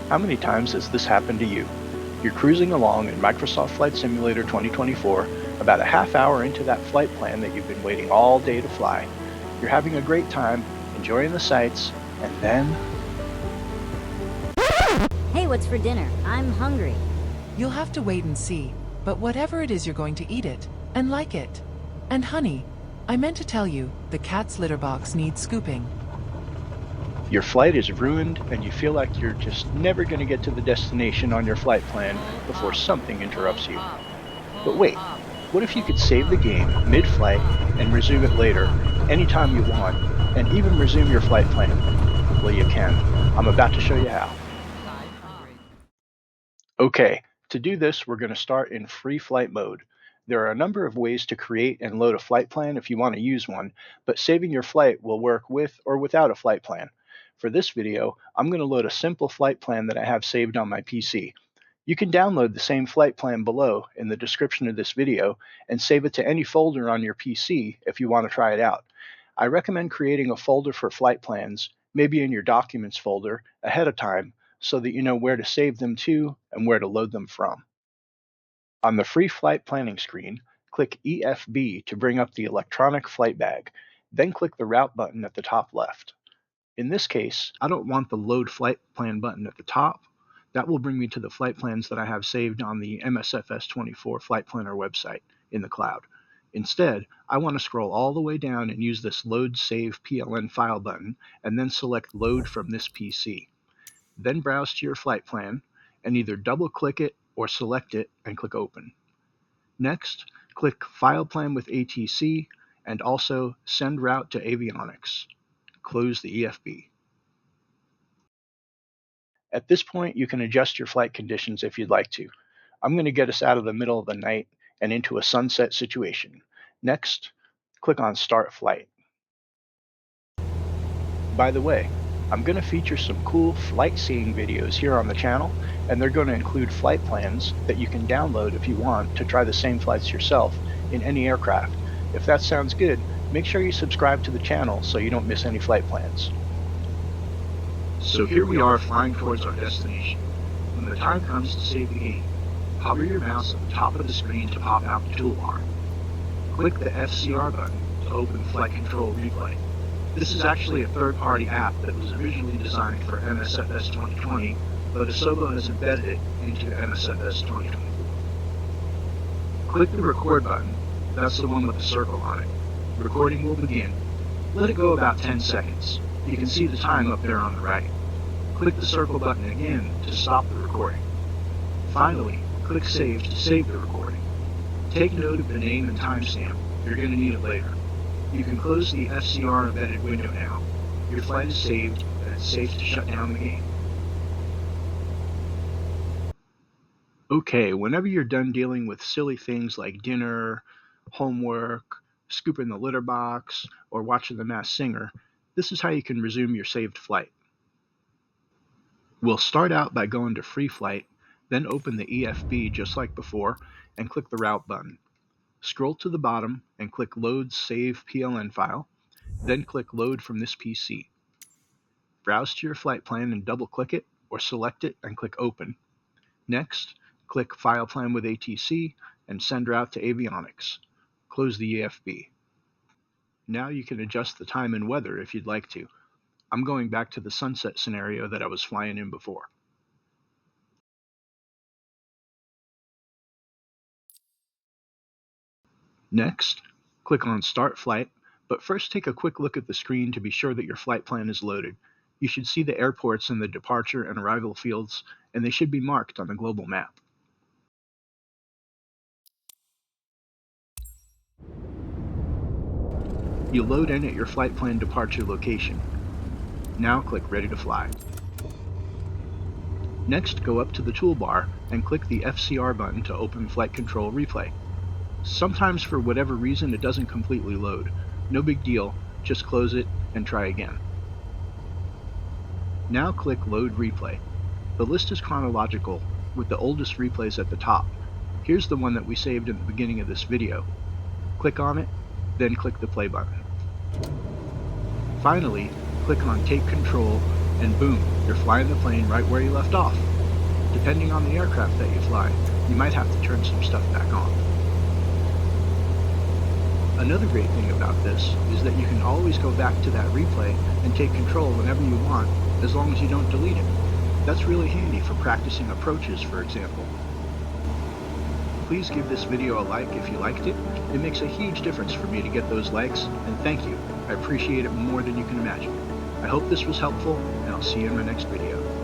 How many times has this happened to you? You're cruising along in Microsoft Flight Simulator 2024, about a half hour into that flight plan that you've been waiting all day to fly. You're having a great time, enjoying the sights, and then Hey, what's for dinner? I'm hungry. You'll have to wait and see, but whatever it is you're going to eat it, and like it. And honey, I meant to tell you, the cat's litter box needs scooping. your flight is ruined and you feel like you're just never going to get to the destination on your flight plan before something interrupts you. But wait, what if you could save the game mid-flight and resume it later, anytime you want, and even resume your flight plan? Well, you can. I'm about to show you how. Okay, to do this, we're going to start in free flight mode. There are a number of ways to create and load a flight plan if you want to use one, but saving your flight will work with or without a flight plan. For this video, I'm going to load a simple flight plan that I have saved on my PC. You can download the same flight plan below in the description of this video and save it to any folder on your PC if you want to try it out. I recommend creating a folder for flight plans, maybe in your Documents folder, ahead of time so that you know where to save them to and where to load them from. On the free flight planning screen, click EFB to bring up the electronic flight bag, then click the Route button at the top left. In this case, I don't want the Load Flight Plan button at the top. That will bring me to the flight plans that I have saved on the MSFS 24 Flight Planner website in the cloud. Instead, I want to scroll all the way down and use this Load Save PLN File button, and then select Load from this PC. Then browse to your flight plan, and either double-click it or select it and click Open. Next, click File Plan with ATC, and also Send Route to Avionics. Close the EFB. At this point, you can adjust your flight conditions if you'd like to. I'm going to get us out of the middle of the night and into a sunset situation. Next, click on Start Flight. By the way, I'm going to feature some cool flight seeing videos here on the channel, and they're going to include flight plans that you can download if you want to try the same flights yourself in any aircraft. If that sounds good, make sure you subscribe to the channel so you don't miss any flight plans. So here we are flying towards our destination. When the time comes to save the game, hover your mouse at the top of the screen to pop out the toolbar. Click the FCR button to open Flight Control Replay. This is actually a third-party app that was originally designed for MSFS 2020, but Asobo has embedded it into MSFS 2024. Click the Record button, that's the one with the circle on it. Recording will begin. Let it go about 10 seconds. You can see the time up there on the right. Click the circle button again to stop the recording. Finally, click Save to save the recording. Take note of the name and timestamp. You're going to need it later. You can close the FCR embedded window now. Your flight is saved, and it's safe to shut down the game. Okay, whenever you're done dealing with silly things like dinner, homework, scooping the litter box, or watching The Masked Singer, this is how you can resume your saved flight. We'll start out by going to Free Flight, then open the EFB just like before, and click the Route button. Scroll to the bottom and click Load Save PLN File, then click Load from this PC. Browse to your flight plan and double-click it, or select it and click Open. Next, click File Plan with ATC and Send Route to Avionics. Close the EFB. Now you can adjust the time and weather if you'd like to. I'm going back to the sunset scenario that I was flying in before. Next, click on Start Flight, but first take a quick look at the screen to be sure that your flight plan is loaded. You should see the airports in the departure and arrival fields, and they should be marked on the global map. You load in at your flight plan departure location. Now click Ready to Fly. Next, go up to the toolbar and click the FCR button to open Flight Control Replay. Sometimes for whatever reason it doesn't completely load. No big deal, just close it and try again. Now click Load Replay. The list is chronological, with the oldest replays at the top. Here's the one that we saved in the beginning of this video. Click on it, then click the play button. Finally, click on Take Control and boom, you're flying the plane right where you left off. Depending on the aircraft that you fly, you might have to turn some stuff back on. Another great thing about this is that you can always go back to that replay and take control whenever you want, as long as you don't delete it. That's really handy for practicing approaches, for example. Please give this video a like if you liked it. It makes a huge difference for me to get those likes, and thank you. I appreciate it more than you can imagine. I hope this was helpful, and I'll see you in my next video.